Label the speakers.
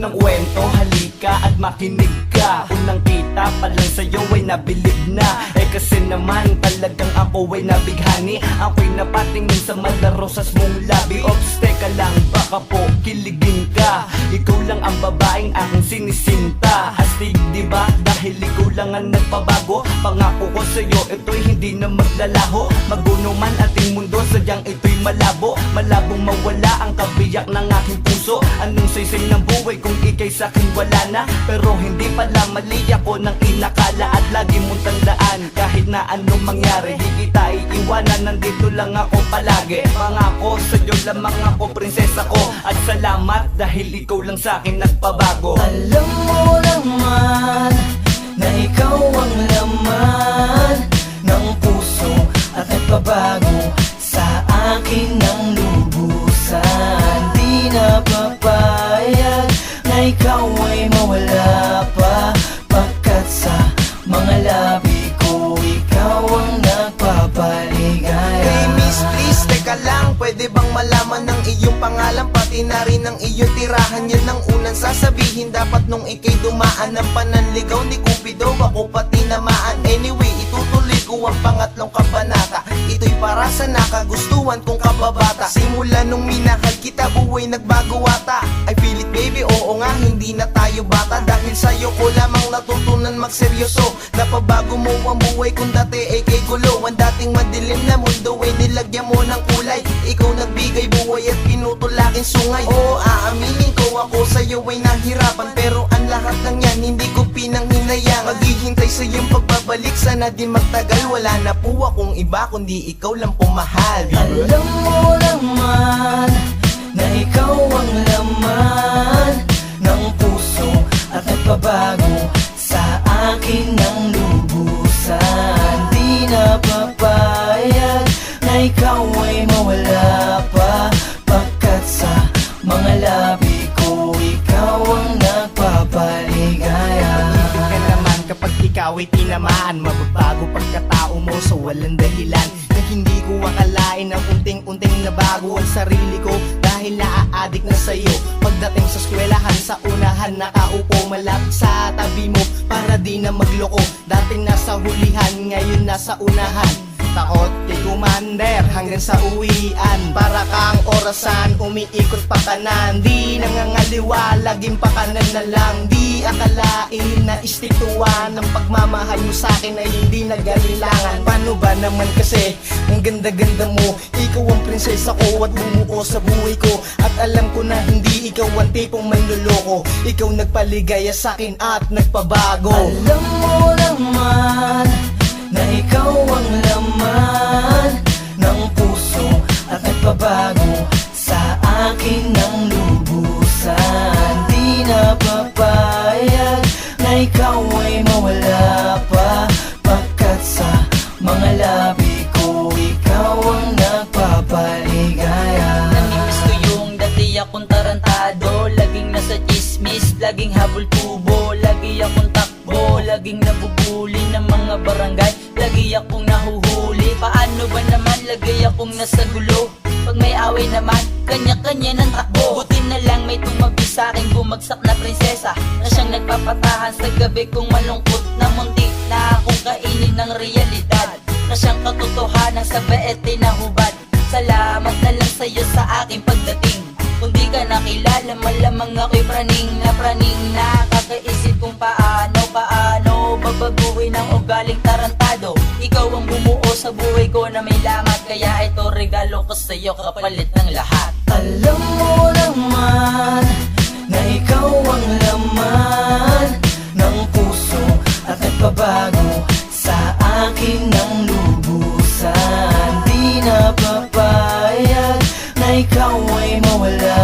Speaker 1: ng kwento, halika at makinig ka. Unang kita pa lang sa'yo ay nabilib na. Kasi naman talagang ako ay nabighani. Ako'y napatingin sa malarosas mong labi. Ops, teka lang, baka po kiligin ka. Ikaw lang ang babaeng aking sinisinta. Astig diba? Dahil ikaw lang ang nagpabago. Pangako ko sa'yo, ito'y hindi na maglalaho. Maguno man ating mundo, sadyang ito'y malabo. Malabong mawala ang kabiyak ng aking puso. Anong saysay ng buhay kung ikay sa'kin wala na? Pero hindi pala mali ako ng inakala. At lagi mong tandaan, kahit na anong mangyari, di kita iiwanan, nandito lang ako palagi. Pangako sa'yo lamang ako, prinsesa ko. At salamat dahil ikaw lang sa'kin nagpabago.
Speaker 2: Alam mo naman na ikaw ang laman ng puso at nagpabago sa akin ng lubusan. Di na papayag na ikaw ay mawala pa, pagkat sa mga labi ko ikaw ang nagpapaligaya.
Speaker 3: Hey miss, please, teka lang, pwede bang malaman ng iyong pangalan, pati na rin ang iyong tirahan? Yan ang unang sasabihin dapat nung ikay dumaan ng pananligaw ni Cupido. Ako pati namaan. Anyway, itutuloy ko ang pangatlong kabanata. Ito'y para sa nakagustuhan kong kababata. Simula nung minahal kita, buhay nagbago ata. I feel it baby, oo nga, hindi na tayo bata. Dahil sa'yo ko lamang natutunan magseryoso. Napabago mo ang buhay kung dati ay kay gulo. Ang dating madilim na mundo ay nilagyan mo ng kulay. Ikaw nagbigay buhay at pinutol aking sungay. Oo, aaminin ko ako sa'yo ay nahirapan, pero ang lahat ng yan hindi ko pinanghinayang. Maghihintay sa iyong pagbabalik, sana di magtagal. Wala na po akong iba kundi ikaw lang pumahal.
Speaker 2: Alam mo naman na ikaw ang laman ng puso at nagpabago sa akin ng lubusan. Di na papayag na ikaw ay mawala pa, pagkat sa mga labi ko ikaw ang nagpapaligaya.
Speaker 1: Pag-ibig ka naman kapag ikaw ay tinamaan, mababago pagkatao mo sa walang dahilan. Na hindi ko akalain na unting-unting nabago ang sarili ko, dahil naaadik na sa'yo. Pagdating sa eskwelahan, sa unahan nakaupo, malapit sa tabi mo para di na magloko. Dating nasa hulihan, ngayon nasa unahan. Takot kay commander hanggang sa uwian. Para kang orasan, umiikot pa kanan. Di nangangaliwa, laging pa kanan na lang. Di akalain na istituan ng pagmamahal mo sa'kin ay hindi nagalilangan. Paano ba naman kasi, ang ganda-ganda mo. Ikaw ang prinsesa ko at bumuo sa buhay ko. At alam ko na hindi ikaw ang tipong may luloko. Ikaw nagpaligaya sa'kin at nagpabago.
Speaker 2: Alam mo naman na ikaw ang laman ng puso at nagpabago sa akin ng lubusan. Di na papayag na ikaw ay mawala pa, pagkat sa mga labi ko ikaw ang nagpapaligaya.
Speaker 4: Namimiss ko yung dati akong tarantado, laging nasa chismis, laging habol tubo, lagi akong takbo, laging nabubuli ng mga barangay, lagi akong nahuhuli. Paano ba naman, lagi akong nasa gulo. Pag may away naman, kanya-kanya ng takbo. Buti na lang may tumabi sa'king bumagsak na prinsesa, na siyang nagpapatahan sa gabi kong malungkot, na muntik na akong kainin ng realidad, na siyang katotohanan sa beet tinahubad. Salamat na lang sa'yo sa aking pagdating. Kung di ka nakilala, malamang ako'y praning na kakaisip kung paano babaguhin ang ugaling tarantado. Ikaw ang bumuo sa buhay ko na may lamat, kaya ito regalo ko sa'yo kapalit ng lahat.
Speaker 2: Alam mo naman na ikaw ang laman ng puso at nagpabago sa akin ng lubusan. Di na papayag na ikaw ay mawala